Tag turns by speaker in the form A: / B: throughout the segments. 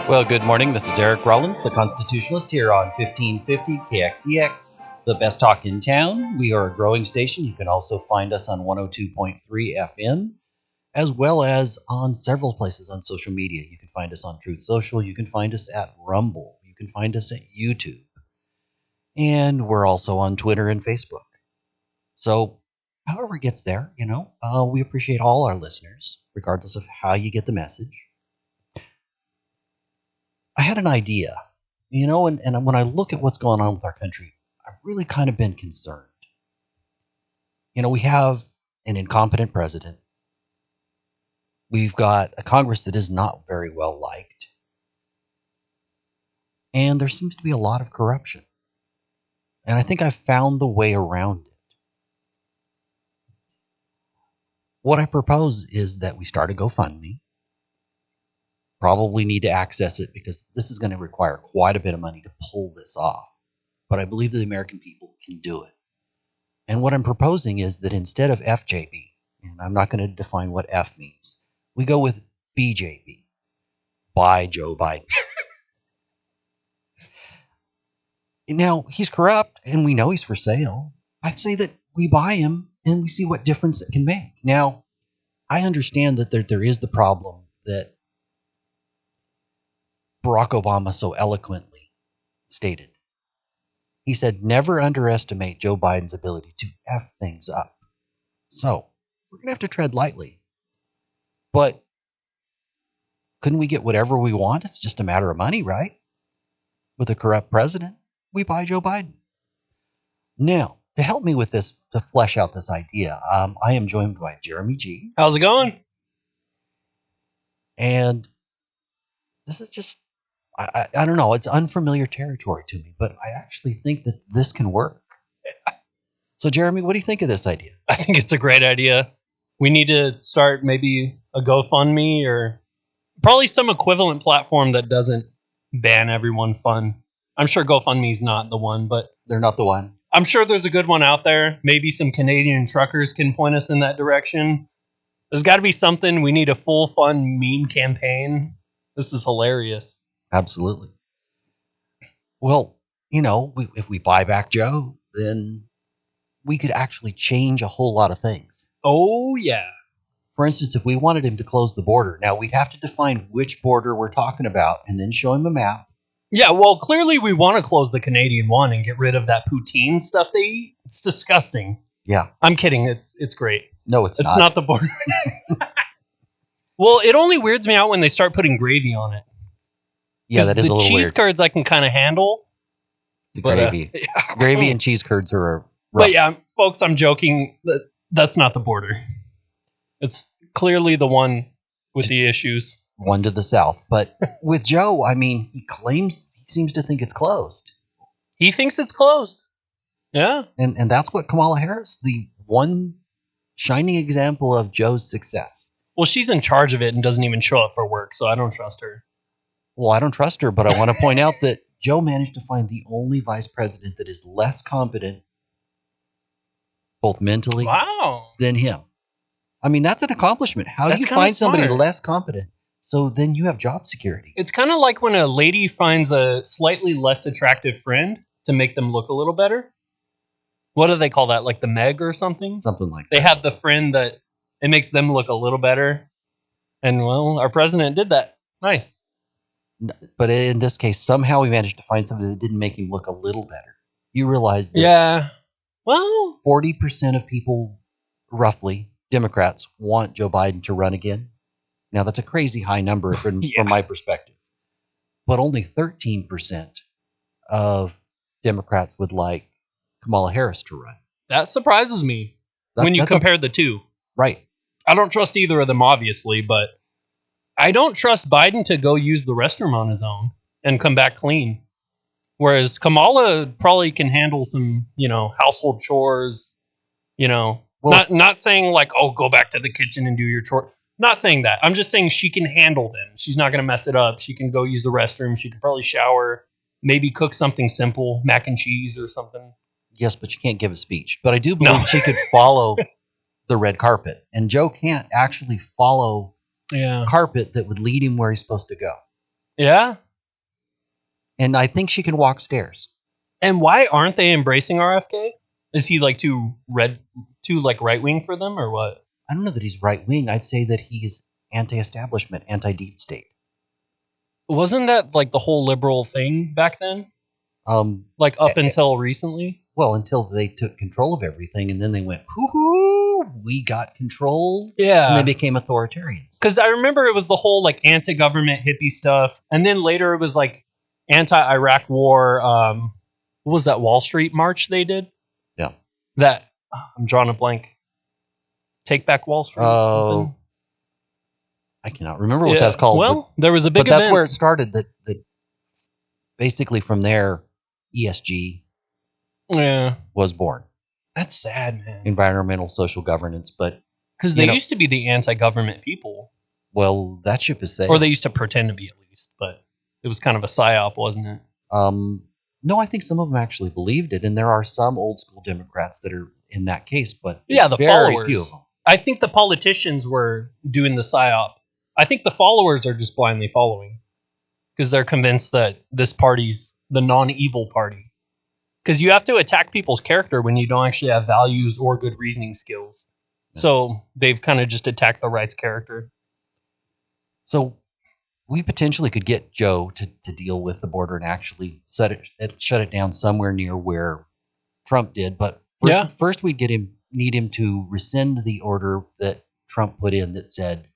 A: Well, good morning. This is Eric Rollins, the Constitutionalist, here on 1550 KXEX, the best talk in town. We are a growing station. You can also find us on 102.3 FM, as well as on several places on social media. You can find us on Truth Social. You can find us at Rumble. You can find us at YouTube. And we're also on Twitter and Facebook. So however it gets there, we appreciate all our listeners, regardless of how you get the message. I had an idea, and when I look at what's going on with our country, I've really kind of been concerned. We have an incompetent president. We've got a Congress that is not very well liked. And there seems to be a lot of corruption. And I think I've found the way around it. What I propose is that we start a GoFundMe. Probably need to access it because this is going to require quite a bit of money to pull this off. But I believe that the American people can do it. And what I'm proposing is that instead of FJB, and I'm not going to define what F means, we go with BJB, Buy Joe Biden. Now, he's corrupt, and we know he's for sale. I say that we buy him, and we see what difference it can make. Now, I understand that there is the problem that Barack Obama so eloquently stated. He said, never underestimate Joe Biden's ability to F things up. So, we're going to have to tread lightly. But couldn't we get whatever we want? It's just a matter of money, right? With a corrupt president, we buy Joe Biden. Now, to help me with this, to flesh out this idea, I am joined by Jeremy G.
B: How's it going?
A: And this is just, I don't know, it's unfamiliar territory to me, but I actually think that this can work. So, Jeremy, what do you think of this idea?
B: I think it's a great idea. We need to start maybe a GoFundMe or probably some equivalent platform that doesn't ban everyone fun. I'm sure GoFundMe's not the one, but
A: They're not the one.
B: I'm sure there's a good one out there. Maybe some Canadian truckers can point us in that direction. There's got to be something. We need a full fun meme campaign. This is hilarious.
A: Absolutely. Well, if we buy back Joe, then we could actually change a whole lot of things.
B: Oh, yeah.
A: For instance, if we wanted him to close the border, now we'd have to define which border we're talking about and then show him a map.
B: Yeah, well, clearly we want to close the Canadian one and get rid of that poutine stuff they eat. It's disgusting.
A: Yeah.
B: I'm kidding. It's great.
A: No, it's not.
B: It's not the border. Well, it only weirds me out when they start putting gravy on it.
A: Yeah, that is a little weird.
B: The cheese curds I can kind of handle.
A: Gravy. Gravy and cheese curds are rough.
B: But yeah, folks, I'm joking. That's not the border. It's clearly the one with the issues.
A: One to the south. But with Joe, he seems to think it's closed.
B: He thinks it's closed. Yeah.
A: And that's what Kamala Harris, the one shining example of Joe's success.
B: Well, she's in charge of it and doesn't even show up for work, so I don't trust her.
A: Well, I don't trust her, but I want to point out that Joe managed to find the only vice president that is less competent, both mentally than him. That's an accomplishment. How do you find somebody less competent? So then you have job security.
B: It's kind of like when a lady finds a slightly less attractive friend to make them look a little better. What do they call that? Like the Meg or something?
A: Something like that.
B: They have the friend that it makes them look a little better. And, well, our president did that. Nice.
A: But in this case, somehow we managed to find something that didn't make him look a little better. You realize that
B: yeah. Well,
A: 40% of people, roughly, Democrats, want Joe Biden to run again. Now, that's a crazy high number from my perspective. But only 13% of Democrats would like Kamala Harris to run.
B: That surprises me when you compare the two.
A: Right.
B: I don't trust either of them, obviously, but I don't trust Biden to go use the restroom on his own and come back clean. Whereas Kamala probably can handle some, household chores, not saying like, oh, go back to the kitchen and do your chore. Not saying that. I'm just saying she can handle them. She's not going to mess it up. She can go use the restroom. She can probably shower, maybe cook something simple, mac and cheese or something.
A: Yes, but you can't give a speech. But I do believe she could follow the red carpet. And Joe can't actually follow carpet that would lead him where he's supposed to go.
B: Yeah.
A: And I think she can walk stairs.
B: And why aren't they embracing RFK? Is he like too right wing for them, or what?
A: I don't know that he's right wing. I'd say that he's anti-establishment, anti-deep state.
B: Wasn't that like the whole liberal thing back then? Like up until recently?
A: Well, until they took control of everything, and then they went, hoo-hoo, we got control.
B: Yeah.
A: And they became authoritarians.
B: Because I remember it was the whole like anti-government hippie stuff. And then later it was like anti-Iraq war. What was that Wall Street march they did?
A: Yeah.
B: That, I'm drawing a blank. Take Back Wall Street or something?
A: I cannot remember what that's called.
B: Well, there was a big
A: event. But that's
B: event.
A: where it started. That basically from there, ESG was born.
B: That's sad, man.
A: Environmental social governance. But
B: because they used to be the anti-government people.
A: Well, that ship is sailed.
B: Or they used to pretend to be, at least. But it was kind of a psyop, wasn't it?
A: No, I think some of them actually believed it. And there are some old school Democrats that are in that case. But
B: yeah, the
A: very
B: followers.
A: few of them.
B: I think the politicians were doing the psyop. I think the followers are just blindly following because they're convinced that this party's the non-evil party. Because you have to attack people's character when you don't actually have values or good reasoning skills. Yeah. So they've kind of just attacked the right's character.
A: So we potentially could get Joe to deal with the border and actually shut it down somewhere near where Trump did. But first we'd need him to rescind the order that Trump put in that said,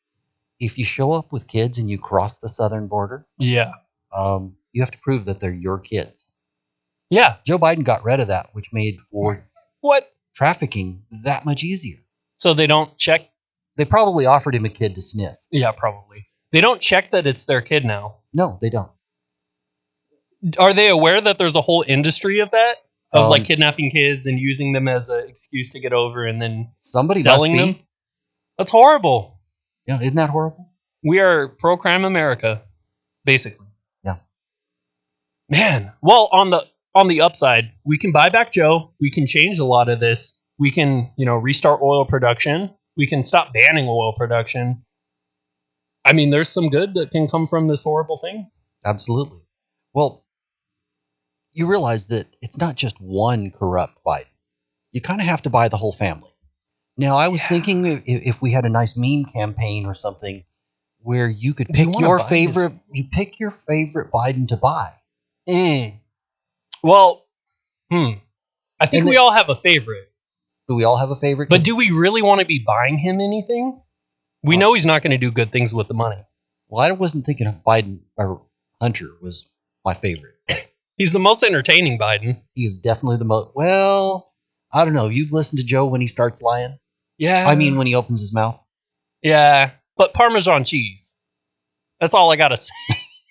A: if you show up with kids and you cross the southern border, you have to prove that they're your kids.
B: Yeah.
A: Joe Biden got rid of that, which made for trafficking that much easier.
B: So they don't check?
A: They probably offered him a kid to sniff.
B: Yeah, probably. They don't check that it's their kid now.
A: No, they don't.
B: Are they aware that there's a whole industry of that? Of like kidnapping kids and using them as an excuse to get over and then selling them? That's horrible.
A: Yeah, isn't that horrible?
B: We are pro-crime America, basically.
A: Yeah.
B: Man, well, on the upside, we can buy back Joe. We can change a lot of this. We can, restart oil production. We can stop banning oil production. I mean, there's some good that can come from this horrible thing.
A: Absolutely. Well, you realize that it's not just one corrupt Biden. You kind of have to buy the whole family. Now, I was thinking if we had a nice meme campaign or something where you could pick your favorite, Biden to buy.
B: Well, I think we all have a favorite.
A: Do we all have a favorite?
B: But do we really want to be buying him anything? We know he's not going to do good things with the money.
A: Well, I wasn't thinking of Biden, or Hunter was my favorite.
B: He's the most entertaining Biden.
A: He is definitely the most, well, I don't know. You've listened to Joe when he starts lying?
B: Yeah.
A: I mean, when he opens his mouth?
B: Yeah, but Parmesan cheese. That's all I got to say.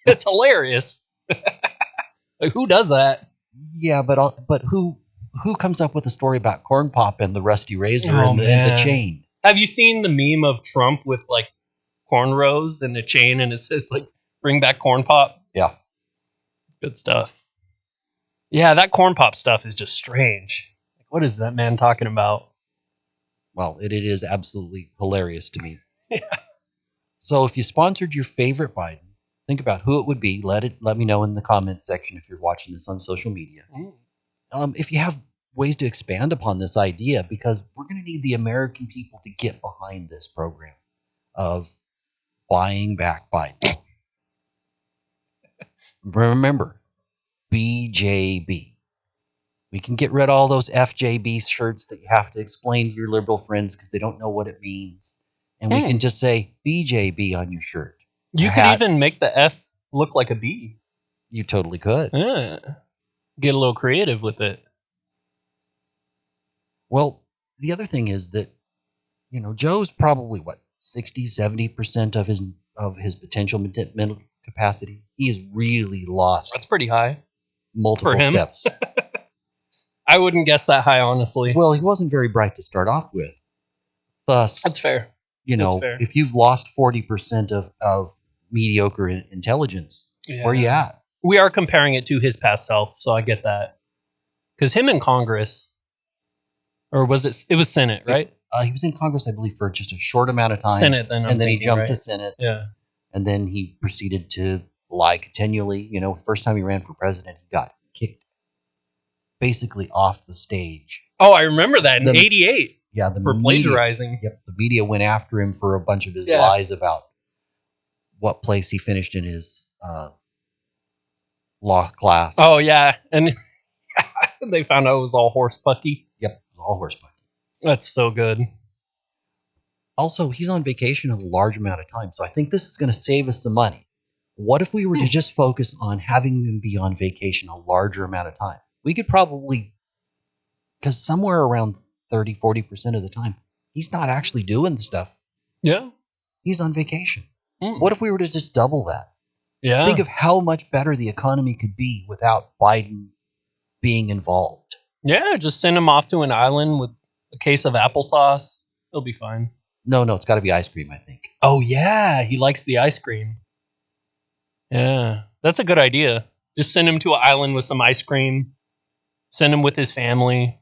B: It's hilarious. Like, who does that?
A: Yeah, but who comes up with a story about Corn Pop and the rusty razor and the chain?
B: Have you seen the meme of Trump with like cornrows and a chain and it says like bring back Corn Pop?
A: Yeah.
B: It's good stuff. Yeah, that Corn Pop stuff is just strange. What is that man talking about?
A: Well, it is absolutely hilarious to me.
B: Yeah.
A: So if you sponsored your favorite Biden, think about who it would be. Let me know in the comments section if you're watching this on social media. If you have ways to expand upon this idea, because we're going to need the American people to get behind this program of buying back Biden. Remember, BJB. We can get rid of all those FJB shirts that you have to explain to your liberal friends because they don't know what it means. And we can just say BJB on your shirt.
B: You could even make the F look like a B.
A: You totally could.
B: Yeah. Get a little creative with it.
A: Well, the other thing is that, Joe's probably 60, 70% of his potential mental capacity. He has really lost.
B: That's pretty high.
A: Multiple steps.
B: I wouldn't guess that high, honestly.
A: Well, he wasn't very bright to start off with. Thus,
B: that's fair.
A: If you've lost 40% of mediocre intelligence, where are you at?
B: We are comparing it to his past self, so I get that. Because him in Congress, or was it? It was Senate, right?
A: He was in Congress, I believe, for just a short amount of time.
B: Senate, then.
A: And then he jumped to Senate.
B: Yeah.
A: And then he proceeded to lie continually. You know, the first time he ran for president, he got kicked basically off the stage.
B: Oh, I remember that in
A: The-
B: '88
A: Yeah, the
B: for
A: media,
B: plagiarizing.
A: Yep, the media went after him for a bunch of his
B: Yeah.
A: lies about what place he finished in his law class.
B: Oh, yeah. And they found out it was all horse pucky.
A: Yep, it was all horseback.
B: That's so good.
A: Also, he's on vacation a large amount of time, so I think this is going to save us some money. What if we were to just focus on having him be on vacation a larger amount of time? We could probably, because somewhere around 30, 40% of the time, he's not actually doing the stuff.
B: Yeah.
A: He's on vacation.
B: Mm.
A: What if we were to just double that?
B: Yeah.
A: Think of how much better the economy could be without Biden being involved.
B: Yeah, just send him off to an island with a case of applesauce. He'll be fine.
A: No, it's got to be ice cream, I think.
B: Oh, yeah. He likes the ice cream. Yeah. That's a good idea. Just send him to an island with some ice cream. Send him with his family.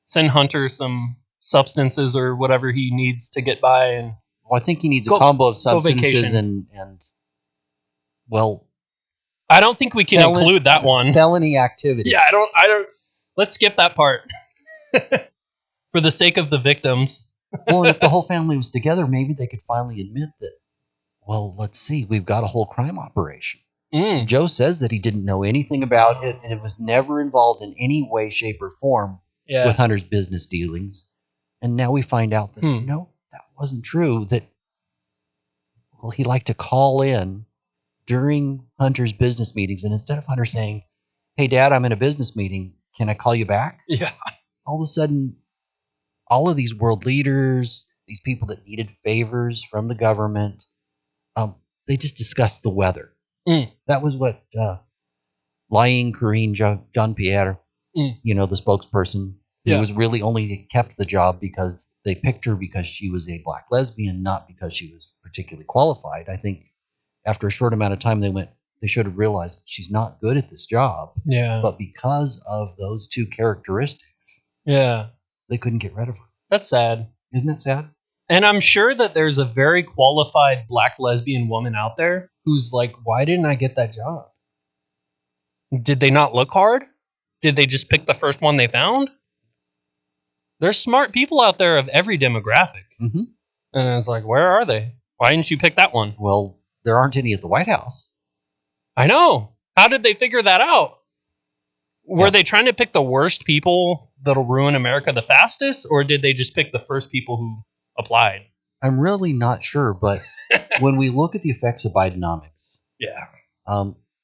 B: Send Hunter some substances or whatever he needs to get by. And
A: Well, I think he needs a combo of substances
B: vacation.
A: and well,
B: I don't think we can include that one.
A: Felony activities.
B: Yeah, I don't. Let's skip that part. For the sake of the victims.
A: Well, and if the whole family was together, maybe they could finally admit that, well, let's see, we've got a whole crime operation.
B: Mm.
A: Joe says that he didn't know anything about it, and it was never involved in any way, shape, or form with Hunter's business dealings. And now we find out that, no, that wasn't true. That, well, he liked to call in during Hunter's business meetings, and instead of Hunter saying, hey, Dad, I'm in a business meeting, can I call you back?
B: Yeah.
A: All of a sudden, all of these world leaders, these people that needed favors from the government, they just discussed the weather.
B: Mm.
A: That was what lying Corinne Jean-Pierre, the spokesperson, who was really only kept the job because they picked her because she was a black lesbian, not because she was particularly qualified. I think after a short amount of time, they should have realized she's not good at this job.
B: Yeah.
A: But because of those two characteristics, they couldn't get rid of her.
B: That's sad.
A: Isn't that sad?
B: And I'm sure that there's a very qualified black lesbian woman out there who's like, why didn't I get that job? Did they not look hard? Did they just pick the first one they found? There's smart people out there of every demographic.
A: Mm-hmm.
B: And it's like, where are they? Why didn't you pick that one?
A: Well, there aren't any at the White House.
B: I know. How did they figure that out? Were they trying to pick the worst people that'll ruin America the fastest? Or did they just pick the first people who applied?
A: I'm really not sure, but when we look at the effects of Bidenomics,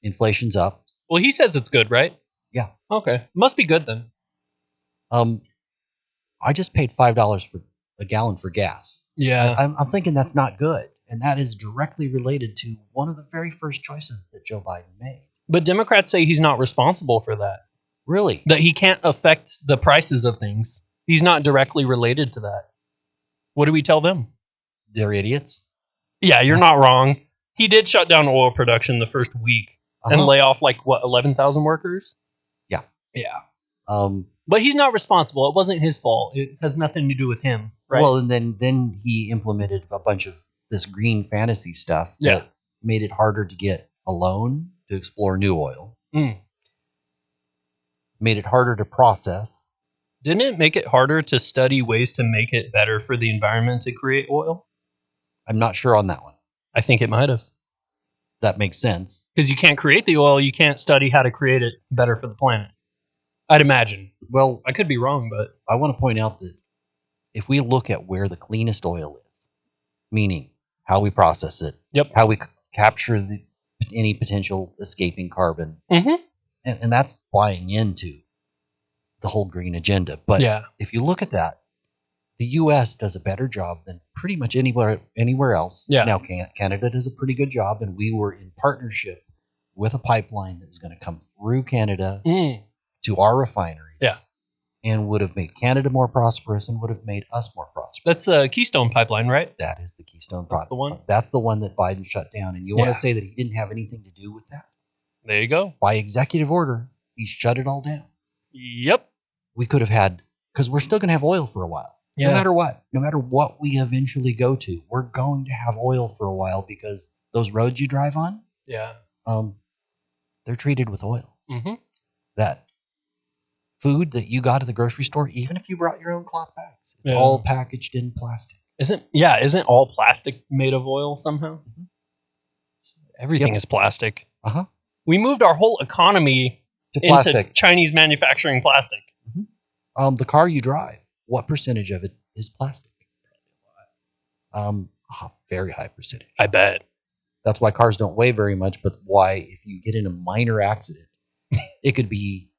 A: inflation's up.
B: Well, he says it's good, right?
A: Yeah.
B: Okay. Must be good then.
A: I just paid $5 for a gallon for gas.
B: Yeah.
A: I'm thinking that's not good. And that is directly related to one of the very first choices that Joe Biden made.
B: But Democrats say he's not responsible for that.
A: Really?
B: That he can't affect the prices of things. He's not directly related to that. What do we tell them?
A: They're idiots.
B: Yeah, you're not wrong. He did shut down oil production the first week and lay off 11,000 workers?
A: Yeah.
B: Yeah.
A: But
B: he's not responsible. It wasn't his fault. It has nothing to do with him, right?
A: Well, and then he implemented a bunch of this green fantasy stuff that made it harder to get a loan to explore new oil.
B: Mm.
A: Made it harder to process.
B: Didn't it make it harder to study ways to make it better for the environment to create oil?
A: I'm not sure on that one.
B: I think it might have.
A: That makes sense.
B: Because you can't create the oil, you can't study how to create it better for the planet. I'd imagine.
A: Well,
B: I could be wrong, but
A: I want to point out that if we look at where the cleanest oil is, meaning how we process it, how we capture any potential escaping carbon, and that's buying into the whole green agenda. But if you look at that, the U.S. does a better job than pretty much anywhere else.
B: Yeah.
A: Now, Canada does a pretty good job, and we were in partnership with a pipeline that was going to come through Canada to our refineries.
B: Yeah.
A: And would have made Canada more prosperous and would have made us more prosperous.
B: That's a Keystone Pipeline, right?
A: That is the Keystone
B: That's the one.
A: That's the one that Biden shut down. And you want to say that he didn't have anything to do with that?
B: There you go.
A: By executive order, he shut it all down.
B: Yep.
A: We could have had, because we're still going to have oil for a while.
B: Yeah.
A: No matter what we eventually go to, we're going to have oil for a while because those roads you drive on, they're treated with oil.
B: Mm-hmm.
A: That food that you got at the grocery store, even if you brought your own cloth bags, it's
B: Yeah.
A: all packaged in plastic.
B: Isn't all plastic made of oil somehow?
A: Mhm.
B: Everything
A: Yep.
B: is plastic.
A: Uh-huh.
B: We moved our whole economy
A: To
B: into
A: plastic.
B: Chinese manufacturing plastic.
A: The car you drive, what percentage of it is plastic? A very high percentage.
B: I bet.
A: That's why cars don't weigh very much, but why if you get in a minor accident, it could be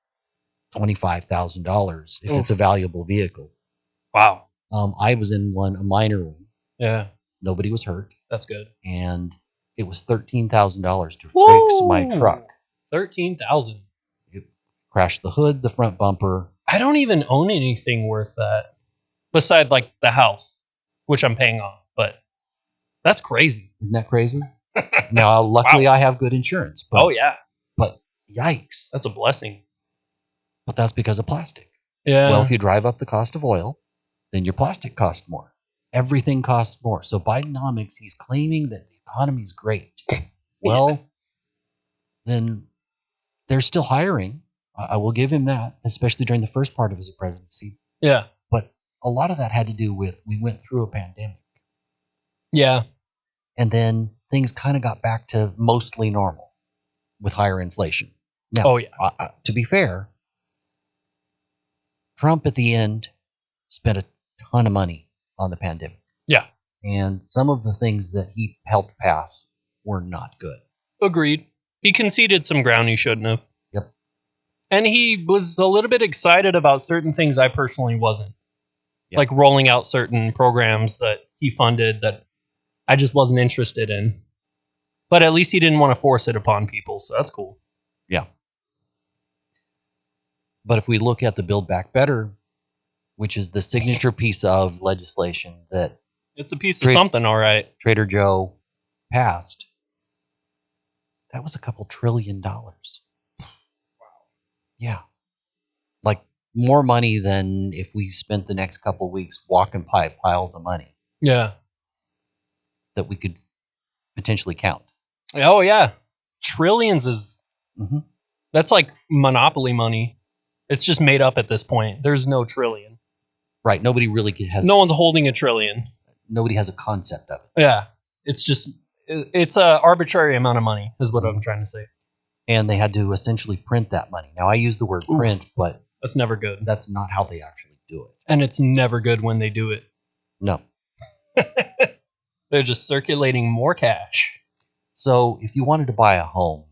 A: $25,000 if it's a valuable vehicle.
B: Wow.
A: I was in a minor one.
B: Yeah,
A: Nobody was hurt,
B: that's good.
A: and it was $13,000 to fix
B: Whoa!
A: my truck.
B: 13,000.
A: It crashed the hood, the front bumper.
B: I don't even own anything worth that, beside like the house, which I'm paying off. But that's crazy.
A: Isn't that crazy? Now, luckily, I have good insurance. But,
B: Oh yeah,
A: But yikes.
B: that's a blessing.
A: But that's because of plastic.
B: Yeah.
A: Well, if you drive up the cost of oil, then your plastic costs more. Everything costs more. So Bidenomics, he's claiming that the economy is great. Well, then they're still hiring. I will give him that, especially during the first part of his presidency.
B: Yeah.
A: But a lot of that had to do with we went through a pandemic.
B: Yeah.
A: And then things kind of got back to mostly normal with higher inflation. Now,
B: Oh yeah.
A: To be fair, Trump at the end spent a ton of money on the pandemic.
B: Yeah.
A: And some of the things that he helped pass were not good.
B: Agreed. He conceded some ground he shouldn't have.
A: Yep.
B: And he was a little bit excited about certain things I personally wasn't.
A: Yep.
B: Like rolling out certain programs that he funded that I just wasn't interested in. But at least he didn't want to force it upon people, so that's cool.
A: Yeah. But if we look at the Build Back Better, which is the signature piece of legislation that
B: It's a piece of something, all right.
A: Trader Joe passed, that was a couple $1 trillion. Wow. Yeah. Like more money than if we spent the next couple weeks walking piles of money
B: Yeah.
A: that we could potentially count.
B: Oh, yeah. Trillions is...
A: Mm-hmm.
B: That's like monopoly money. It's just made up at this point. There's no trillion.
A: Right. Nobody really has...
B: No one's holding a trillion.
A: Nobody has a concept of it.
B: Yeah. It's just... It's an arbitrary amount of money is what I'm trying to say.
A: And they had to essentially print that money. Now, I use the word print, but...
B: That's never good.
A: That's not how they actually do it.
B: And it's never good when they do it.
A: No.
B: They're just circulating more cash.
A: So if you wanted to buy a home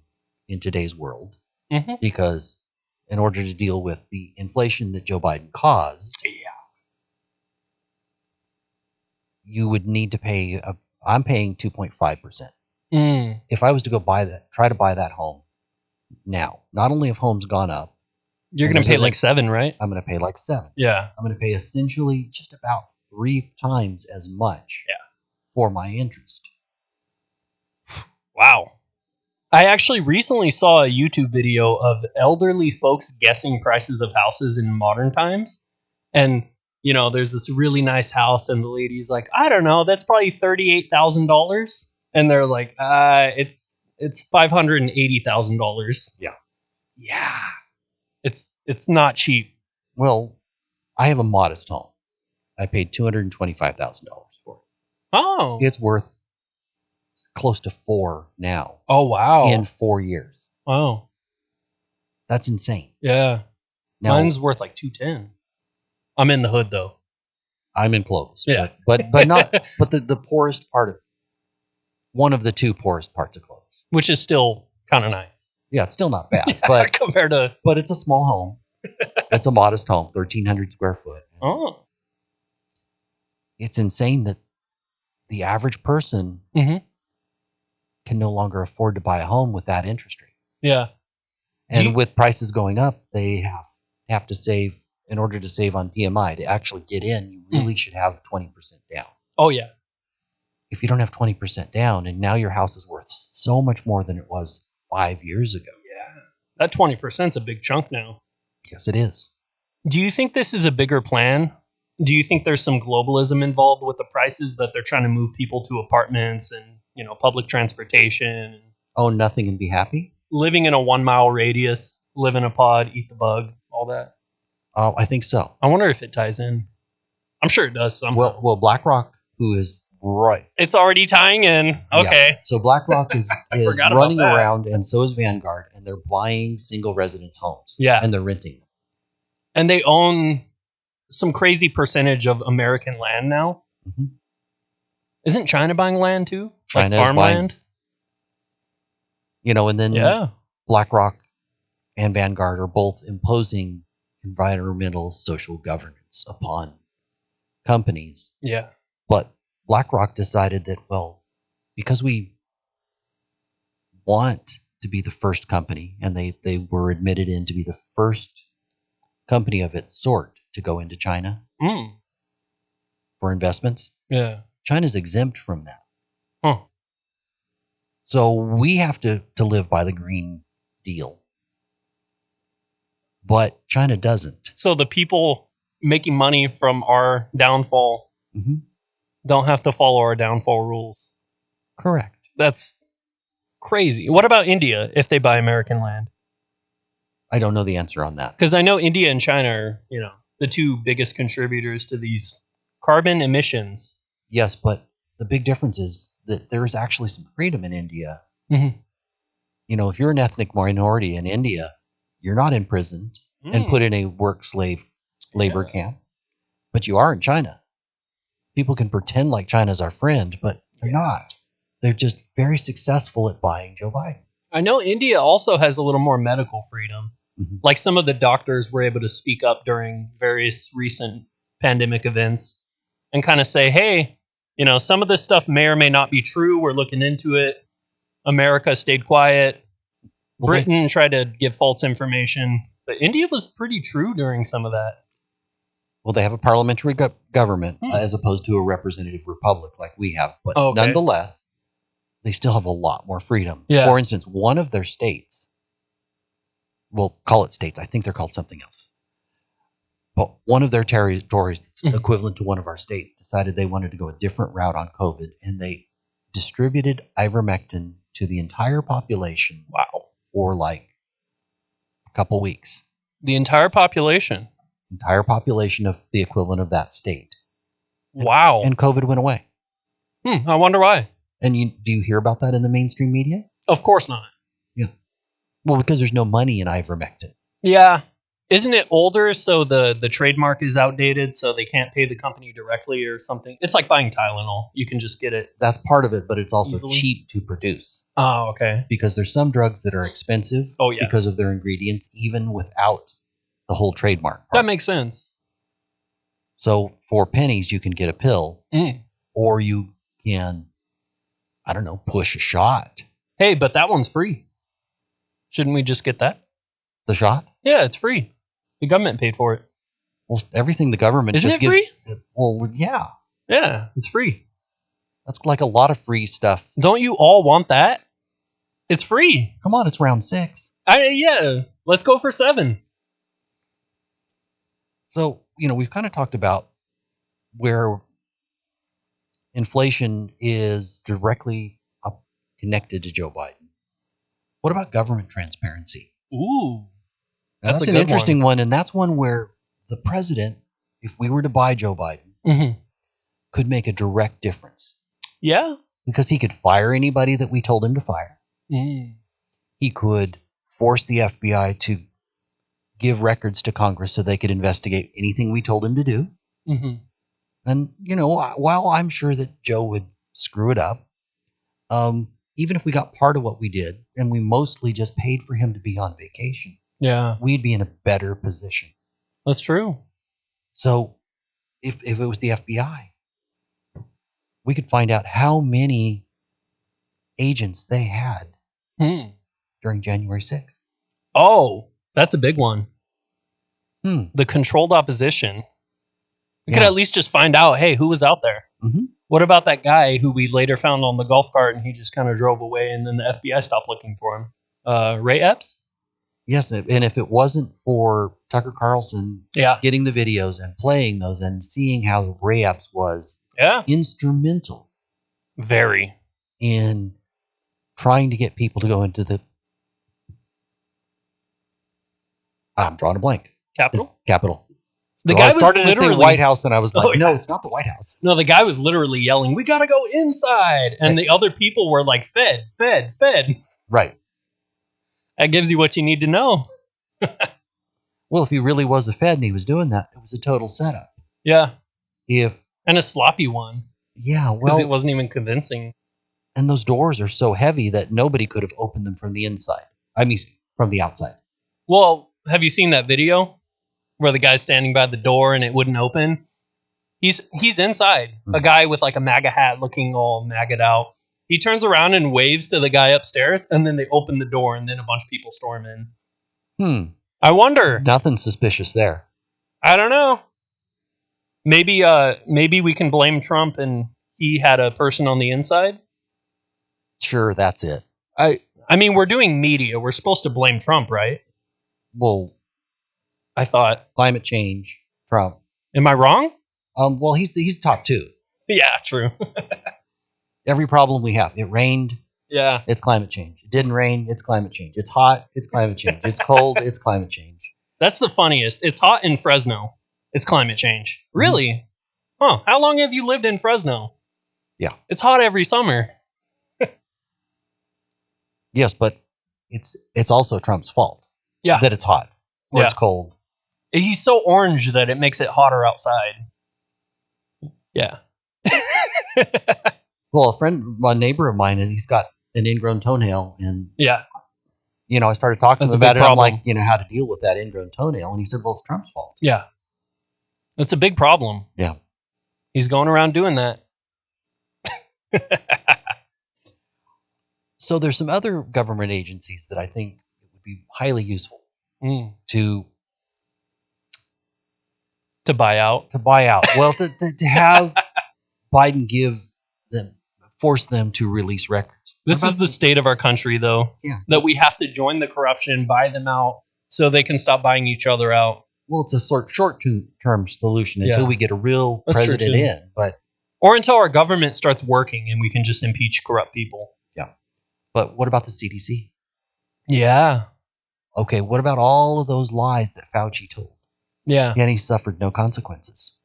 A: in today's world,
B: Mm-hmm.
A: because in order to deal with the inflation that Joe Biden caused, you would need to pay, I'm paying 2.5%.
B: Mm.
A: If I was to go try to buy that home now, not only have homes gone up,
B: You're going to pay like 7, right?
A: I'm going to pay like 7.
B: Yeah.
A: I'm going to pay essentially just about 3 times as much for my interest.
B: Wow. I actually recently saw a YouTube video of elderly folks guessing prices of houses in modern times. And, you know, there's this really nice house and the lady's like, I don't know, that's probably $38,000. And they're like, it's $580,000.
A: Yeah.
B: Yeah. It's not cheap.
A: Well, I have a modest home. I paid $225,000 for it.
B: Oh.
A: It's worth close to 4 now.
B: Oh, wow.
A: In 4 years.
B: Wow.
A: That's insane.
B: Yeah.
A: Now,
B: mine's worth like 210. I'm in the hood though.
A: I'm in Clovis.
B: Yeah.
A: But not but the poorest part of it. One of the 2 poorest parts of Clovis.
B: Which is still kind of nice.
A: Yeah, it's still not bad.
B: Yeah,
A: but
B: compared to
A: But it's a small home. It's a modest home, 1,300 square foot.
B: Oh.
A: It's insane that the average person
B: Mm-hmm.
A: can no longer afford to buy a home with that interest rate.
B: Yeah.
A: And with prices going up, they have to save, in order to save on PMI, to actually get in, you really should have 20% down.
B: Oh, yeah.
A: If you don't have 20% down, and now your house is worth so much more than it was 5 years ago.
B: Yeah. That 20% is a big chunk now.
A: Yes, it is.
B: Do you think this is a bigger plan? Do you think there's some globalism involved with the prices that they're trying to move people to apartments and, you know, public transportation?
A: Own nothing and be happy?
B: Living in a 1 mile radius, live in a pod, eat the bug, all that.
A: I think so.
B: I wonder if it ties in. I'm sure it does somehow.
A: Well, BlackRock, who is right.
B: It's already tying in. Okay.
A: Yeah. So BlackRock is
B: forgot about
A: running
B: that.
A: around, and so is Vanguard, and they're buying single residence homes.
B: Yeah.
A: And they're renting them.
B: And they own some crazy percentage of American land now.
A: Mm-hmm.
B: Isn't China buying land too?
A: China
B: like
A: is
B: farmland?
A: And then
B: Yeah.
A: BlackRock and Vanguard are both imposing environmental social governance upon companies.
B: Yeah.
A: But BlackRock decided that, well, because we want to be the first company, and they were admitted in to be the first company of its sort to go into China for investments.
B: Yeah.
A: China's exempt from that.
B: Huh.
A: So we have to live by the Green Deal. But China doesn't.
B: So the people making money from our downfall don't have to follow our downfall rules.
A: Correct.
B: That's crazy. What about India if they buy American land?
A: I don't know the answer on that.
B: Because I know India and China are, the two biggest contributors to these carbon emissions.
A: Yes, but the big difference is that there is actually some freedom in India.
B: Mm-hmm.
A: If you're an ethnic minority in India, you're not imprisoned and put in a work slave labor camp. But you are in China. People can pretend like China's our friend, but they're not. They're just very successful at buying Joe Biden.
B: I know India also has a little more medical freedom.
A: Mm-hmm.
B: Like some of the doctors were able to speak up during various recent pandemic events and kind of say, hey, some of this stuff may or may not be true. We're looking into it. America stayed quiet.
A: Well,
B: Britain tried to give false information. But India was pretty true during some of that.
A: Well, they have a parliamentary government as opposed to a representative republic like we have. But nonetheless, they still have a lot more freedom.
B: Yeah.
A: For instance, one of their states, we'll call it states. I think they're called something else. But one of their territories that's equivalent to one of our states decided they wanted to go a different route on COVID, and they distributed ivermectin to the entire population.
B: Wow.
A: For like a couple weeks.
B: The entire population?
A: Entire population of the equivalent of that state.
B: Wow.
A: And COVID went away.
B: I wonder why.
A: And do you hear about that in the mainstream media?
B: Of course not.
A: Yeah. Well, because there's no money in ivermectin.
B: Yeah. Isn't it older, so the trademark is outdated, so they can't pay the company directly or something? It's like buying Tylenol. You can just get it.
A: That's part of it, but it's also
B: easily.
A: Cheap to produce.
B: Oh, okay.
A: Because there's some drugs that are expensive because of their ingredients, even without the whole trademark part.
B: That makes sense.
A: So for pennies, you can get a pill, or you can, I don't know, push a shot.
B: Hey, but that one's free. Shouldn't we just get that?
A: The shot?
B: Yeah, it's free. The government paid for it.
A: Well, everything the government
B: Isn't
A: just
B: it free?
A: Well, yeah.
B: Yeah, it's free.
A: That's like a lot of free stuff.
B: Don't you all want that? It's free.
A: Come on, it's round 6.
B: Yeah, let's go for 7.
A: So, we've kind of talked about where inflation is directly connected to Joe Biden. What about government transparency?
B: Ooh.
A: That's an interesting one. And that's one where the president, if we were to buy Joe Biden, could make a direct difference.
B: Yeah.
A: Because he could fire anybody that we told him to fire. He could force the FBI to give records to Congress so they could investigate anything we told him to do. And, while I'm sure that Joe would screw it up, even if we got part of what we did and we mostly just paid for him to be on vacation, we'd be in a better position.
B: That's true.
A: So if it was the FBI, we could find out how many agents they had during January 6th.
B: Oh, that's a big one. The controlled opposition. We could at least just find out, hey, who was out there? What about that guy who we later found on the golf cart and he just kind of drove away and then the FBI stopped looking for him? Ray Epps?
A: Yes, and if it wasn't for Tucker Carlson getting the videos and playing those and seeing how Ray Epps was instrumental
B: very
A: in trying to get people to go into the... I'm drawing a blank. Capitol.
B: The
A: So
B: guy
A: I
B: was
A: started to say
B: literally...
A: White House, and I was like,
B: Oh, yeah.
A: no, it's not the White House.
B: No, the guy was literally yelling, "We gotta go inside!" And the other people were like, "Fed, fed, fed."
A: Right.
B: That gives you what you need to know.
A: Well, if he really was a Fed and he was doing that, it was a total setup.
B: Yeah.
A: If...
B: And a sloppy one.
A: Yeah,
B: Because
A: well...
B: it wasn't even convincing.
A: And those doors are so heavy that nobody could have opened them from the inside. I mean, from the outside.
B: Well, have you seen that video where the guy's standing by the door and it wouldn't open? He's inside.
A: Mm-hmm.
B: A guy with like a MAGA hat looking all MAGA'd out. He turns around and waves to the guy upstairs, and then they open the door, and then a bunch of people storm in. I wonder.
A: Nothing suspicious there.
B: I don't know. Maybe we can blame Trump and he had a person on the inside.
A: Sure, that's it.
B: I mean, we're doing media. We're supposed to blame Trump, right?
A: Well,
B: I thought.
A: Climate change, Trump.
B: Am I wrong?
A: Well, he's top two.
B: Yeah, true.
A: Every problem we have. It rained.
B: Yeah.
A: It's climate change. It didn't rain. It's climate change. It's hot. It's climate change. It's cold. It's climate change.
B: That's the funniest. It's hot in Fresno. It's climate change. Really? Huh. How long have you lived in Fresno?
A: Yeah.
B: It's hot every summer.
A: Yes, but it's also Trump's fault.
B: Yeah.
A: That it's hot or it's cold.
B: He's so orange that it makes it hotter outside. Yeah.
A: Well, a neighbor of mine, he's got an ingrown toenail, and
B: yeah,
A: I started talking to him about it.
B: Problem.
A: I'm like, how to deal with that ingrown toenail, and he said, "Well, it's Trump's fault."
B: Yeah, that's a big problem.
A: Yeah,
B: he's going around doing that.
A: So there's some other government agencies that I think it would be highly useful to
B: buy out.
A: To buy out. Well, to have Biden force them to release records.
B: This is the state of our country, though.
A: Yeah.
B: That we have to join the corruption, buy them out, so they can stop buying each other out.
A: Well, it's a short-term solution until we get a real president in.
B: Or until our government starts working and we can just impeach corrupt people.
A: Yeah. But what about the CDC?
B: Yeah.
A: Okay, what about all of those lies that Fauci told?
B: Yeah.
A: And he suffered no consequences.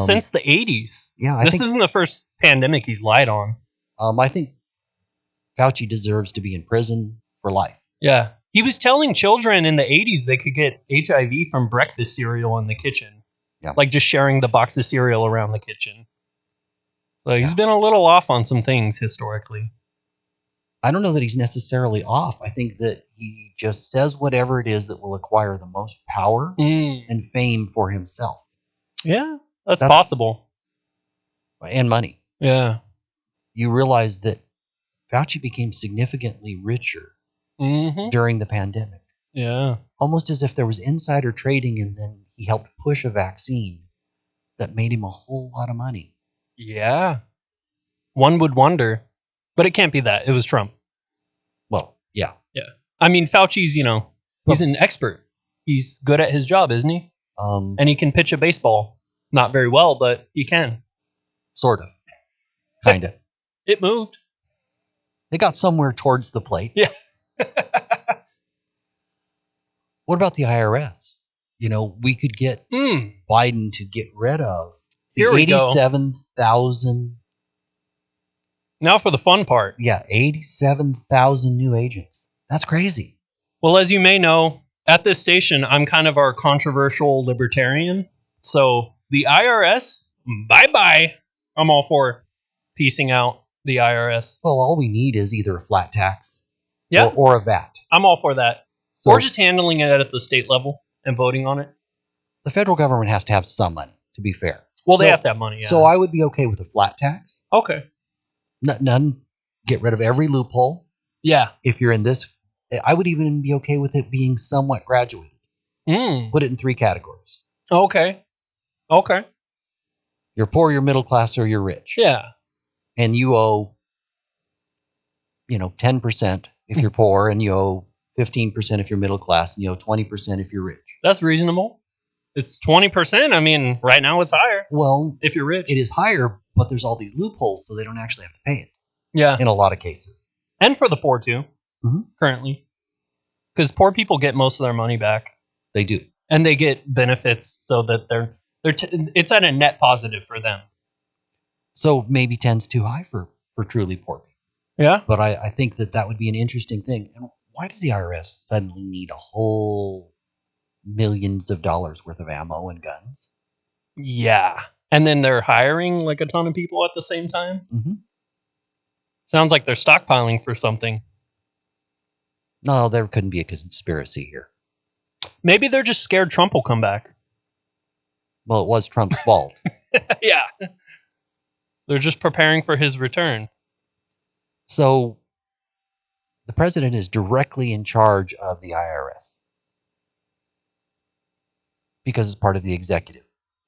B: Since the 80s.
A: Yeah.
B: This isn't the first pandemic he's lied on.
A: I think Fauci deserves to be in prison for life.
B: Yeah. He was telling children in the 80s they could get HIV from breakfast cereal in the kitchen.
A: Yeah.
B: Like just sharing the box of cereal around the kitchen. So he's been a little off on some things historically.
A: I don't know that he's necessarily off. I think that he just says whatever it is that will acquire the most power and fame for himself.
B: Yeah, that's possible.
A: And money.
B: Yeah.
A: You realize that Fauci became significantly richer during the pandemic.
B: Yeah.
A: Almost as if there was insider trading, and then he helped push a vaccine that made him a whole lot of money.
B: Yeah. One would wonder. But it can't be that. It was Trump.
A: Well, yeah.
B: Yeah. I mean, Fauci's, he's an expert. He's good at his job, isn't he? And he can pitch a baseball. Not very well, but he can.
A: Sort of. Kind of.
B: It moved.
A: They got somewhere towards the plate.
B: Yeah.
A: What about the IRS? We could get Biden to get rid of the 87,000.
B: Now for the fun part.
A: Yeah, 87,000 new agents. That's crazy.
B: Well, as you may know, at this station, I'm kind of our controversial libertarian. So the IRS, bye-bye. I'm all for piecing out the IRS.
A: Well, all we need is either a flat tax or a VAT.
B: I'm all for that.
A: So,
B: or just handling it at the state level and voting on it.
A: The federal government has to have some money, to be fair.
B: Well, they have to have money, yeah.
A: So I would be okay with a flat tax.
B: Okay.
A: None. Get rid of every loophole.
B: Yeah.
A: If you're in this, I would even be okay with it being somewhat graduated. Put it in 3 categories.
B: Okay.
A: You're poor, you're middle class, or you're rich.
B: Yeah.
A: And you owe, 10% if you're poor, and you owe 15% if you're middle class, and you owe 20% if you're rich.
B: That's reasonable. It's 20%. I mean, right now it's higher.
A: Well,
B: if you're rich.
A: It is higher, but there's all these loopholes, so they don't actually have to pay it.
B: Yeah.
A: In a lot of cases.
B: And for the poor, too,
A: Mhm.
B: currently. Because poor people get most of their money back.
A: They do.
B: And they get benefits so that it's at a net positive for them.
A: So maybe 10's too high for truly poor people.
B: Yeah.
A: But I think that would be an interesting thing. And why does the IRS suddenly need a whole millions of dollars worth of ammo and guns?
B: Yeah. And then they're hiring like a ton of people at the same time.
A: Mm-hmm.
B: Sounds like they're stockpiling for something.
A: No, there couldn't be a conspiracy here.
B: Maybe they're just scared Trump will come back.
A: Well, it was Trump's fault.
B: Yeah. They're just preparing for his return.
A: So the president is directly in charge of the IRS because it's part of the executive.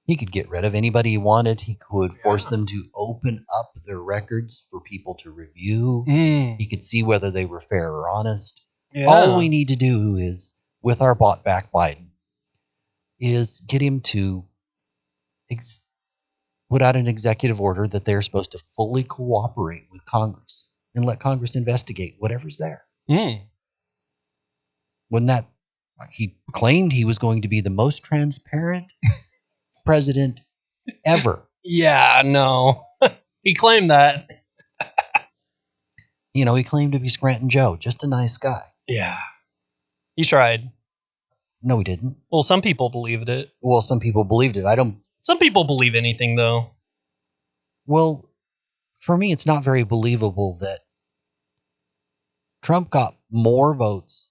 A: He could get rid of anybody he wanted. He could force them to open up their records for people to review. He could see whether they were fair or honest. Yeah. All we need to do is, with our bought back Biden, is get him to put out an executive order that they're supposed to fully cooperate with Congress and let Congress investigate whatever's there. When that he claimed he was going to be the most transparent president ever.
B: Yeah, no. He claimed that.
A: You know, he claimed to be Scranton Joe, just a nice guy.
B: Yeah. He tried.
A: No, he didn't.
B: Well, some people believed it.
A: Well, some people believed it.
B: Some people believe anything, though.
A: Well, for me, it's not very believable that Trump got more votes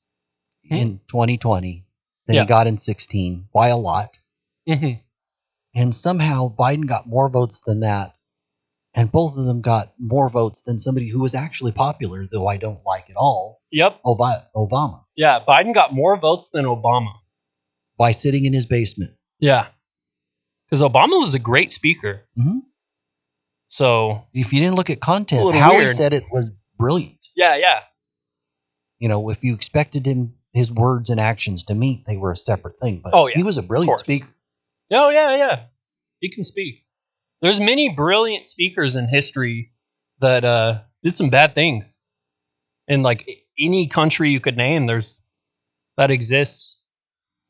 A: in 2020 than he got in 2016 by a lot.
B: Mm-hmm.
A: And somehow Biden got more votes than that. And both of them got more votes than somebody who was actually popular, though I don't like at all.
B: Yep.
A: Obama.
B: Yeah, Biden got more votes than Obama.
A: By sitting in his basement.
B: Yeah. Because Obama was a great speaker.
A: Mm-hmm.
B: So
A: if you didn't look at content, how he said it was brilliant.
B: Yeah, yeah.
A: You know, if you expected his words and actions to meet, they were a separate thing. But he was a brilliant speaker.
B: Oh, yeah, yeah. He can speak. There's many brilliant speakers in history that did some bad things. In like any country you could name, that exists.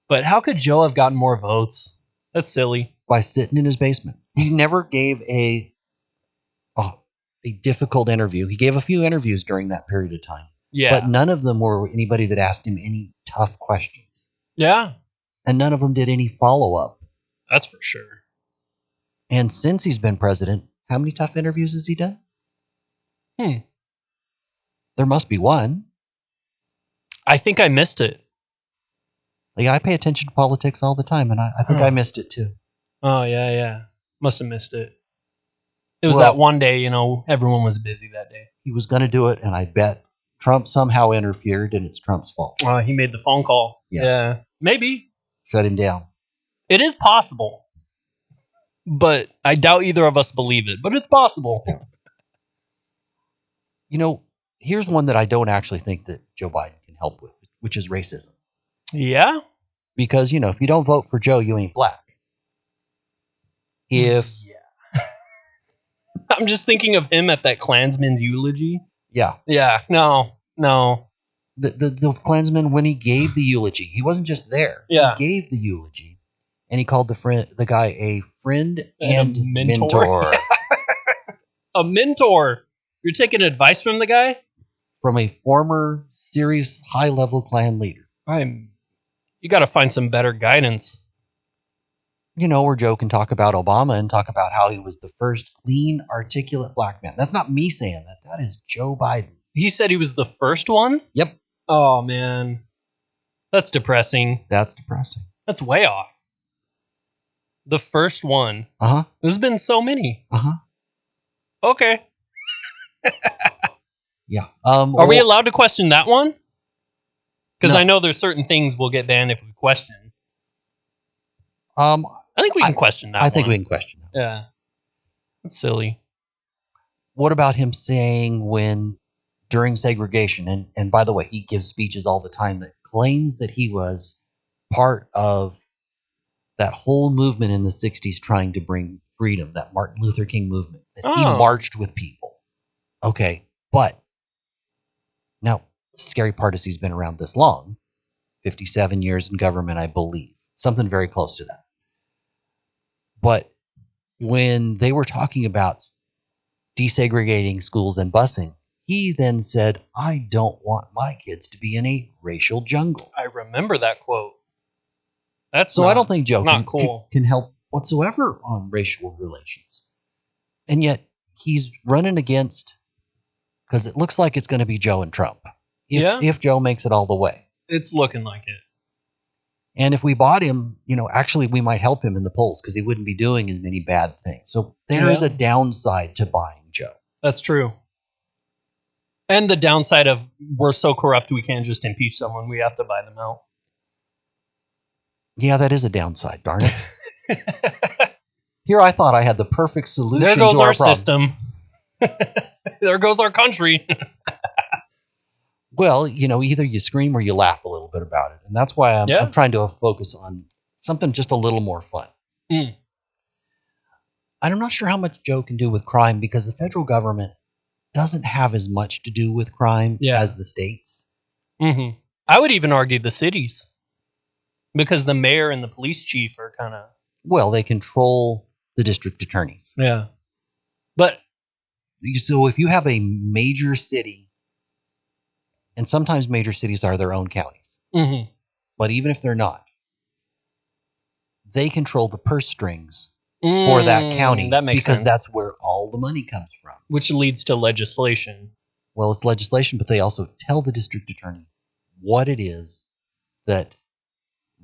B: But how could Joe have gotten more votes? That's silly.
A: By sitting in his basement. He never gave a difficult interview. He gave a few interviews during that period of time.
B: Yeah.
A: But none of them were anybody that asked him any tough questions.
B: Yeah.
A: And none of them did any follow-up.
B: That's for sure.
A: And since he's been president, how many tough interviews has he done? There must be one.
B: I think I missed it.
A: Yeah, I pay attention to politics all the time, and I think I missed it too.
B: Oh, yeah, yeah. Must have missed it. It was that one day, everyone was busy that day.
A: He was going to do it, and I bet Trump somehow interfered, and it's Trump's fault.
B: He made the phone call. Yeah. Maybe.
A: Shut him down.
B: It is possible. But I doubt either of us believe it. But it's possible.
A: Yeah. Here's one that I don't actually think that Joe Biden can help with, which is racism.
B: Yeah?
A: Because, if you don't vote for Joe, you ain't black.
B: Yeah. I'm just thinking of him at that Klansman's eulogy.
A: Yeah.
B: Yeah. No.
A: The Klansman, when he gave the eulogy, he wasn't just there.
B: Yeah.
A: He gave the eulogy. And he called the guy a friend and
B: a mentor. A mentor. You're taking advice from the guy?
A: From a former serious high-level Klan leader.
B: You got to find some better guidance.
A: Where Joe can talk about Obama and talk about how he was the first clean, articulate black man. That's not me saying that. That is Joe Biden.
B: He said he was the first one?
A: Yep.
B: Oh, man. That's depressing.
A: That's depressing.
B: That's way off. The first one.
A: Uh-huh.
B: There's been so many.
A: Uh-huh.
B: Okay.
A: Yeah.
B: Are we allowed to question that one? Because
A: no.
B: I know there's certain things we'll get banned if we question.
A: I
B: think we can question that one.
A: I think we can question that.
B: Yeah. That's silly.
A: What about him saying during segregation, and by the way, he gives speeches all the time that claims that he was part of that whole movement in the 60s trying to bring freedom, that Martin Luther King movement, that he marched with people. Okay, but The scary part is he's been around this long, 57 years in government, I believe. Something very close to that. But when they were talking about desegregating schools and busing, he then said, I don't want my kids to be in a racial jungle.
B: I remember that quote. That's
A: So I don't think Joe
B: not cool.
A: can help whatsoever on racial relations. And yet he's running against, because it looks like it's going to be Joe and Trump. If Joe makes it all the way.
B: It's looking like it.
A: And if we bought him, actually we might help him in the polls because he wouldn't be doing as many bad things. So there is a downside to buying Joe.
B: That's true. And the downside of we're so corrupt we can't just impeach someone. We have to buy them out.
A: Yeah, that is a downside, darn it. Here I thought I had the perfect solution to our
B: problem. There goes our
A: system.
B: There goes our country.
A: Well, either you scream or you laugh a little bit about it. And that's why I'm trying to focus on something just a little more fun. And I'm not sure how much Joe can do with crime because the federal government doesn't have as much to do with crime as the states.
B: Mm-hmm. I would even argue the cities. Because the mayor and the police chief are kind of...
A: Well, they control the district attorneys.
B: Yeah. But...
A: So if you have a major city, and sometimes major cities are their own counties, but even if they're not, they control the purse strings for that county
B: that makes
A: because
B: sense.
A: That's where all the money comes from.
B: Which leads to legislation.
A: Well, it's legislation, but they also tell the district attorney what it is that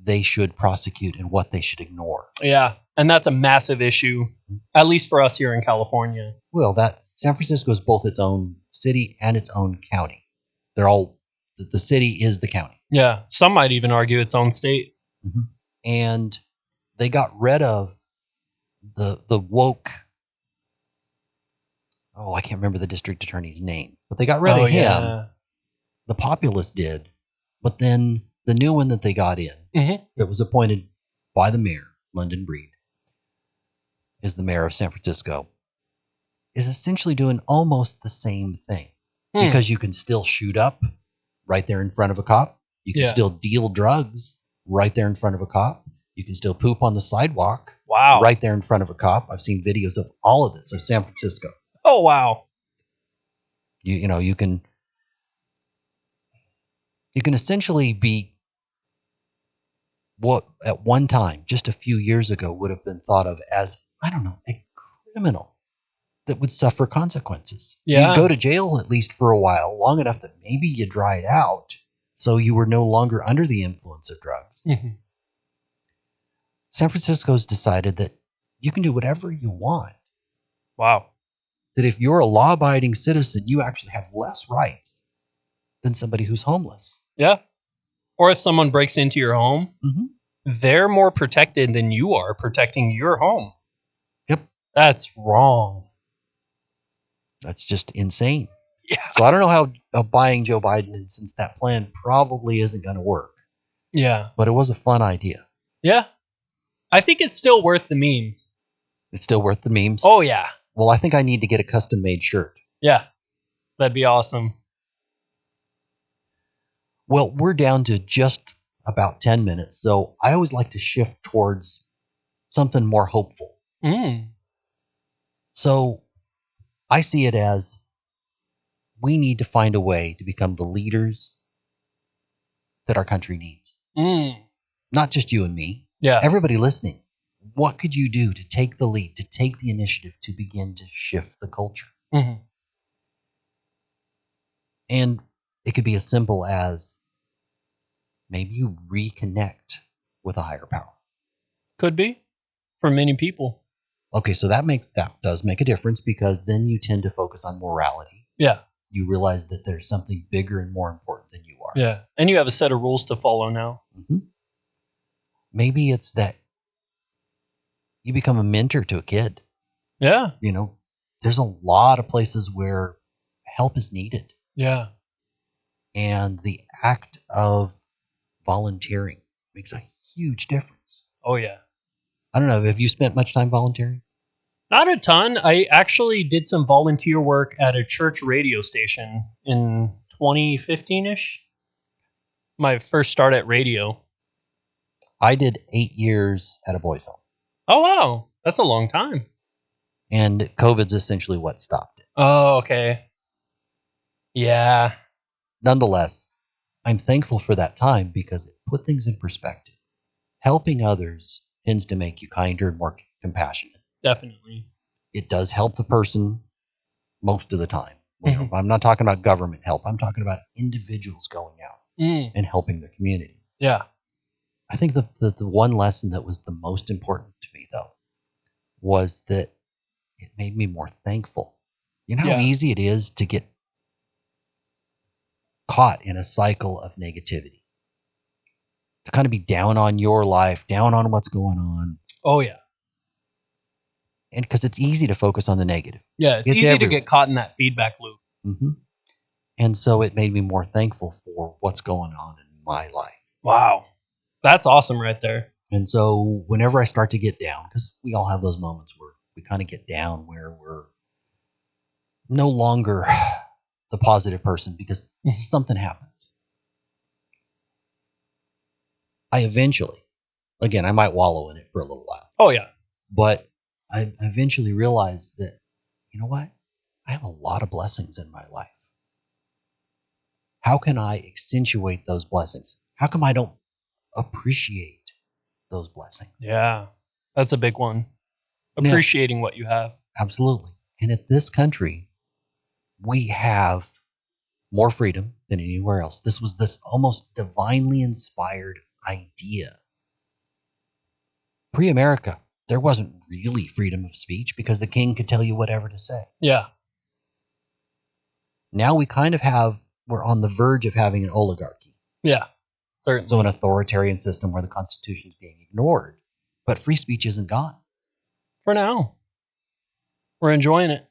A: they should prosecute and what they should ignore.
B: Yeah, and that's a massive issue, at least for us here in California.
A: Well, San Francisco is both its own city and its own county. They're all, the city is the county.
B: Yeah, some might even argue its own state.
A: And they got rid of the woke, I can't remember the district attorney's name, but they got rid of him. Yeah. The populace did, but then the new one that they got in, that was appointed by the mayor, London Breed, is the mayor of San Francisco, is essentially doing almost the same thing. Because you can still shoot up right there in front of a cop. You can still deal drugs right there in front of a cop. You can still poop on the sidewalk right there in front of a cop. I've seen videos of all of this of San Francisco.
B: Oh, wow.
A: You can essentially be what at one time, just a few years ago, would have been thought of as, I don't know, a criminal that would suffer consequences.
B: Yeah.
A: You'd go to jail at least for a while, long enough that maybe you dried out, so you were no longer under the influence of drugs. San Francisco's decided that you can do whatever you want.
B: Wow.
A: That if you're a law-abiding citizen, you actually have less rights than somebody who's homeless.
B: Yeah. Or if someone breaks into your home, they're more protected than you are protecting your home.
A: Yep.
B: That's wrong.
A: That's just insane.
B: Yeah.
A: So I don't know how buying Joe Biden, and since that plan probably isn't going to work.
B: Yeah.
A: But it was a fun idea.
B: Yeah. I think it's still worth the memes.
A: It's still worth the memes?
B: Oh, yeah.
A: Well, I think I need to get a custom-made shirt.
B: Yeah. That'd be awesome.
A: Well, we're down to just about 10 minutes, so I always like to shift towards something more hopeful. So I see it as we need to find a way to become the leaders that our country needs. Not just you and me.
B: Yeah.
A: Everybody listening. What could you do to take the lead, to take the initiative, to begin to shift the culture? And it could be as simple as maybe you reconnect with a higher power.
B: Could be. For many people.
A: Okay, so that does make a difference because then you tend to focus on morality.
B: Yeah.
A: You realize that there's something bigger and more important than you are.
B: Yeah. And you have a set of rules to follow now.
A: Maybe it's that you become a mentor to a kid.
B: Yeah.
A: There's a lot of places where help is needed.
B: Yeah.
A: And the act of volunteering makes a huge difference.
B: Oh, yeah.
A: I don't know. Have you spent much time volunteering?
B: Not a ton. I actually did some volunteer work at a church radio station in 2015-ish. My first start at radio.
A: I did 8 years at a boys' home.
B: Oh, wow. That's a long time.
A: And COVID's essentially what stopped it.
B: Oh, okay. Yeah.
A: Nonetheless, I'm thankful for that time because it put things in perspective. Helping others tends to make you kinder and more compassionate.
B: Definitely.
A: It does help the person most of the time.
B: Mhm.
A: I'm not talking about government help. I'm talking about individuals going out and helping their community.
B: Yeah.
A: I think the one lesson that was the most important to me, though, was that it made me more thankful. You know how
B: Yeah.
A: easy it is to get caught in a cycle of negativity, to kind of be down on your life, down on what's going on.
B: Oh, yeah.
A: And because it's easy to focus on the negative.
B: Yeah, it's easy to get caught in that feedback loop.
A: Mm-hmm. And so it made me more thankful for what's going on in my life.
B: Wow. That's awesome right there.
A: And so whenever I start to get down, because we all have those moments where we kind of get down, where we're no longer the positive person because something happens. I eventually, again, I might wallow in it for a little while.
B: Oh, yeah.
A: But I eventually realized that, you know what? I have a lot of blessings in my life. How can I accentuate those blessings? How come I don't appreciate those blessings?
B: Yeah. That's a big one. Appreciating what you have.
A: Absolutely. And at this country, we have more freedom than anywhere else. This was this almost divinely inspired idea. Pre-America, there wasn't really freedom of speech because the king could tell you whatever to say.
B: Yeah.
A: Now we kind of we're on the verge of having an oligarchy.
B: Yeah, certainly.
A: So an authoritarian system where the Constitution is being ignored. But free speech isn't gone.
B: For now. We're enjoying it.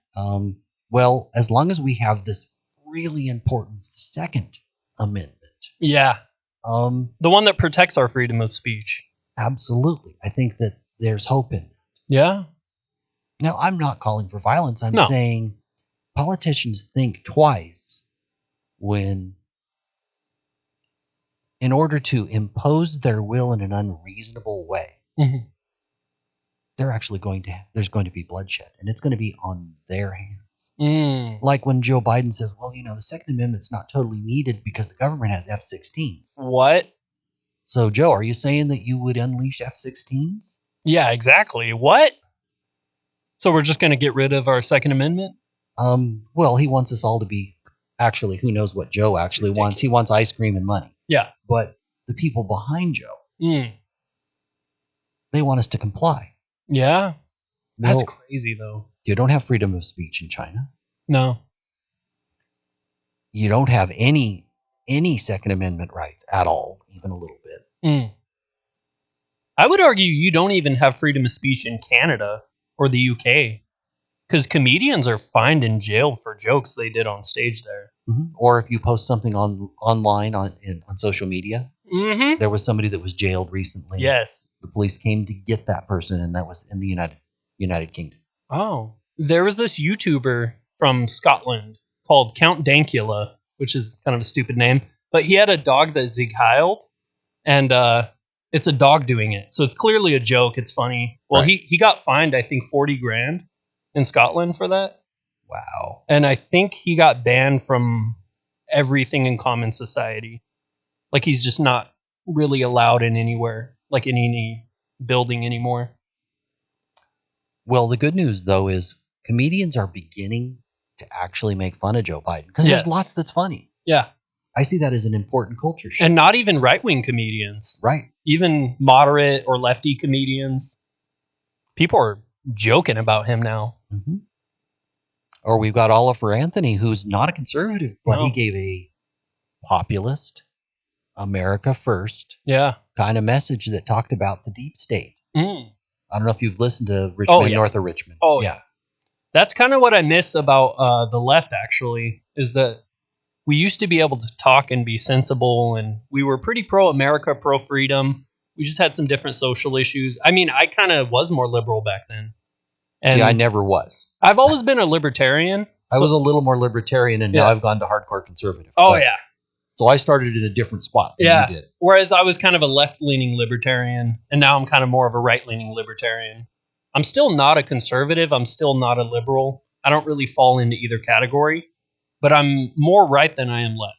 A: Well, as long as we have this really important Second Amendment.
B: Yeah. The one that protects our freedom of speech.
A: Absolutely. I think that there's hope in that.
B: Yeah.
A: Now, I'm not calling for violence. I'm saying politicians think twice when, in order to impose their will in an unreasonable way, there's going to be bloodshed, and it's going to be on their hands. Like when Joe Biden says, well, the Second Amendment's not totally needed because the government has F-16s.
B: What?
A: So, Joe, are you saying that you would unleash F-16s?
B: Yeah, exactly. What? So we're just going to get rid of our Second Amendment?
A: Well, he wants us all to be, actually, who knows what Joe actually wants. He wants ice cream and money.
B: Yeah.
A: But the people behind Joe, they want us to comply.
B: Yeah. That's crazy, though.
A: You don't have freedom of speech in China.
B: No.
A: You don't have any Second Amendment rights at all, even a little bit.
B: I would argue you don't even have freedom of speech in Canada or the UK, because comedians are fined and jailed for jokes they did on stage there.
A: Or if you post something online on social media. There was somebody that was jailed recently.
B: Yes.
A: The police came to get that person, and that was in the United Kingdom. Oh.
B: There was this YouTuber from Scotland called Count Dankula, which is kind of a stupid name, but he had a dog that zighiled, and it's a dog doing it. So it's clearly a joke. It's funny. Well, he got fined, I think, 40 grand in Scotland for that.
A: Wow.
B: And I think he got banned from everything in common society. Like, he's just not really allowed in anywhere, like in any building anymore.
A: Well, the good news, though, is comedians are beginning to actually make fun of Joe Biden because there's lots that's funny.
B: Yeah.
A: I see that as an important culture shift.
B: And not even right-wing comedians.
A: Right.
B: Even moderate or lefty comedians. People are joking about him now.
A: Or we've got Oliver Anthony, who's not a conservative, but he gave a populist, America first kind of message that talked about the deep state. I don't know if you've listened to Richmond, North of Richmond.
B: Oh, yeah. That's kind of what I miss about the left, actually, is that we used to be able to talk and be sensible, and we were pretty pro-America, pro-freedom. We just had some different social issues. I mean, I kind of was more liberal back then. And
A: See, I never was.
B: I've always been a libertarian.
A: I was a little more libertarian, and now I've gone to hardcore conservative.
B: Oh, yeah.
A: So I started in a different spot than you did.
B: Whereas I was kind of a left-leaning libertarian, and now I'm kind of more of a right-leaning libertarian. I'm still not a conservative. I'm still not a liberal. I don't really fall into either category, but I'm more right than I am left.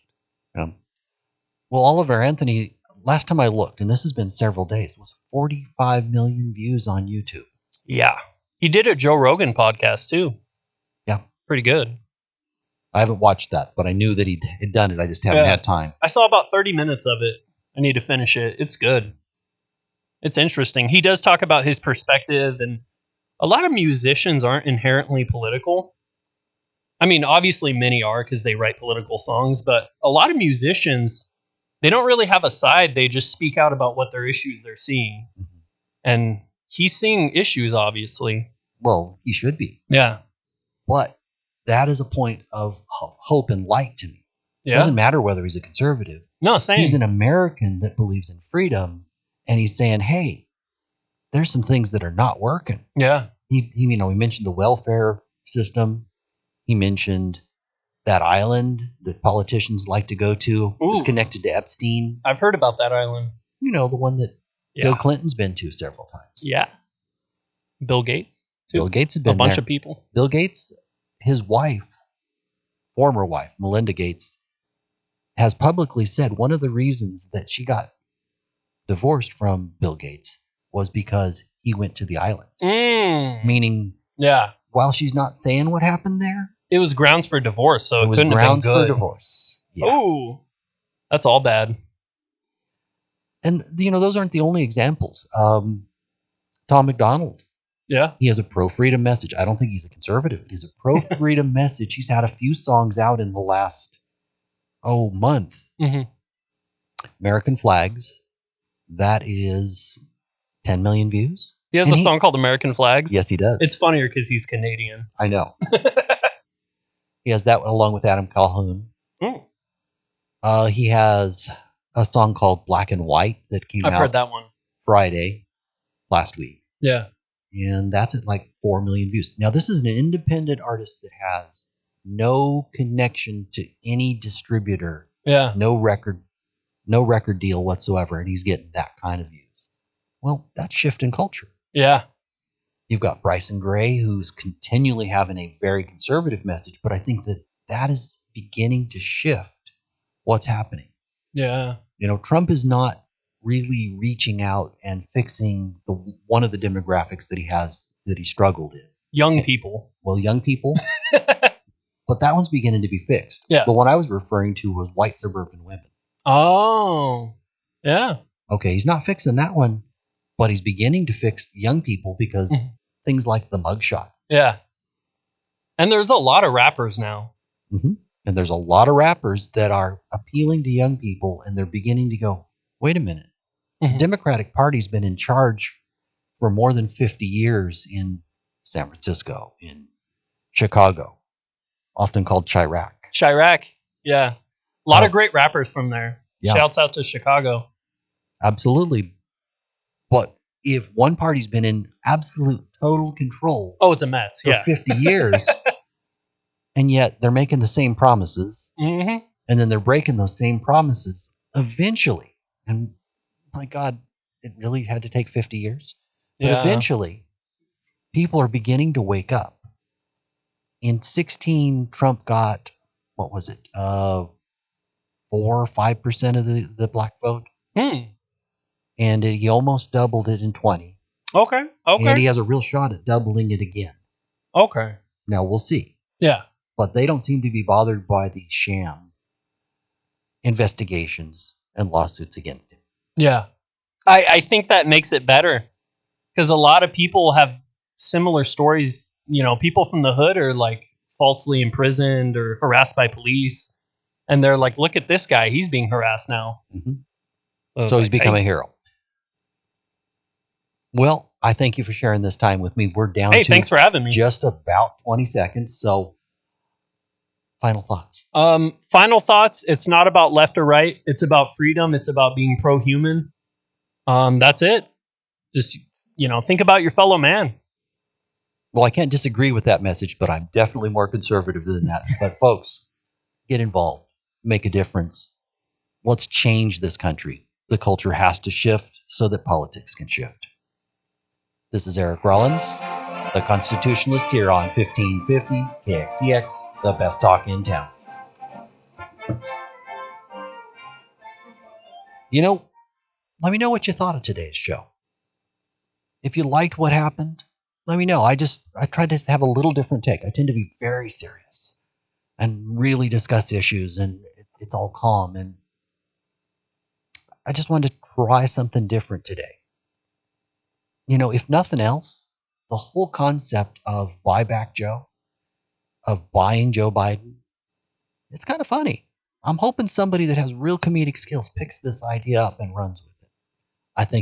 A: Well, Oliver Anthony, last time I looked, and this has been several days, was 45 million views on YouTube.
B: Yeah. He did a Joe Rogan podcast, too.
A: Yeah.
B: Pretty good.
A: I haven't watched that, but I knew that he'd done it. I just haven't had time.
B: I saw about 30 minutes of it. I need to finish it. It's good. It's interesting. He does talk about his perspective, and a lot of musicians aren't inherently political. I mean, obviously many are because they write political songs, but a lot of musicians, they don't really have a side. They just speak out about what their issues they're seeing. Mm-hmm. And he's seeing issues, obviously.
A: Well, he should be.
B: Yeah.
A: But that is a point of hope and light to me. Yeah. It doesn't matter whether he's a conservative.
B: No, same.
A: He's an American that believes in freedom, and he's saying, hey, there's some things that are not working.
B: Yeah.
A: He mentioned the welfare system. He mentioned that island that politicians like to go to. It's connected to Epstein.
B: I've heard about that island.
A: You know, the one that Bill Clinton's been to several times.
B: Yeah. Bill Gates, too.
A: Bill Gates has been
B: there. A bunch of people.
A: Bill Gates, his wife, former wife, Melinda Gates, has publicly said one of the reasons that she got divorced from Bill Gates was because he went to the island. Meaning, while she's not saying what happened there,
B: it was grounds for divorce, so it
A: was
B: couldn't
A: grounds
B: have been good.
A: For divorce. Yeah.
B: Oh, that's all bad.
A: And those aren't the only examples. Tom McDonald.
B: Yeah.
A: He has a pro-freedom message. I don't think he's a conservative, but he's a pro-freedom message. He's had a few songs out in the last, month.
B: Mm-hmm.
A: American Flags. That is 10 million views.
B: He has a song called American Flags?
A: Yes, he does.
B: It's funnier because he's Canadian.
A: I know. He has that one along with Adam Calhoun. He has a song called Black and White that came out.
B: I've heard that one.
A: Friday, last week.
B: Yeah.
A: And that's at like 4 million views. Now, this is an independent artist that has no connection to any distributor.
B: Yeah.
A: No record deal whatsoever. And he's getting that kind of views. Well, that's shifting culture.
B: Yeah.
A: You've got Bryson Gray, who's continually having a very conservative message, but I think that is beginning to shift what's happening.
B: Yeah.
A: Trump is not really reaching out and fixing one of the demographics that he struggled in.
B: Young people.
A: Well, young people. But that one's beginning to be fixed.
B: Yeah.
A: The one I was referring to was white suburban women.
B: Oh. Yeah.
A: Okay, he's not fixing that one, but he's beginning to fix young people because things like the mugshot.
B: Yeah. And there's a lot of rappers now.
A: Mm-hmm. And there's a lot of rappers that are appealing to young people, and they're beginning to go, wait a minute. The Democratic Party's been in charge for more than 50 years in San Francisco, in Chicago, often called Chirac.
B: Chirac, yeah. A lot of great rappers from there. Yeah. Shouts out to Chicago.
A: Absolutely. But if one party's been in absolute total control...
B: Oh, it's a mess,
A: for 50 years... And yet they're making the same promises.
B: Mm-hmm.
A: And then they're breaking those same promises eventually. And my God, it really had to take 50 years. But eventually, people are beginning to wake up. In 2016, Trump got, 4 or 5% of the black vote. And he almost doubled it in 20.
B: Okay.
A: And he has a real shot at doubling it again.
B: Okay.
A: Now, we'll see.
B: Yeah.
A: But they don't seem to be bothered by the sham investigations and lawsuits against him.
B: Yeah. I think that makes it better because a lot of people have similar stories. People from the hood are like falsely imprisoned or harassed by police. And they're like, look at this guy. He's being harassed now.
A: Mm-hmm. So he's become a hero. Well, I thank you for sharing this time with me. We're down to
B: thanks for having me.
A: Just about 20 seconds. So final thoughts.
B: Final thoughts. It's not about left or right. It's about freedom. It's about being pro-human. That's it. Just, think about your fellow man.
A: Well, I can't disagree with that message, but I'm definitely more conservative than that. But folks, get involved, make a difference. Let's change this country. The culture has to shift so that politics can shift. This is Eric Rollins, the Constitutionalist, here on 1550 KXEX, the best talk in town. You know, let me know what you thought of today's show. If you liked what happened, let me know. I tried to have a little different take. I tend to be very serious and really discuss issues, and it's all calm. And I just wanted to try something different today. You know, if nothing else, the whole concept of buy back Joe, of buying Joe Biden, it's kind of funny. I'm hoping somebody that has real comedic skills picks this idea up and runs with it. I think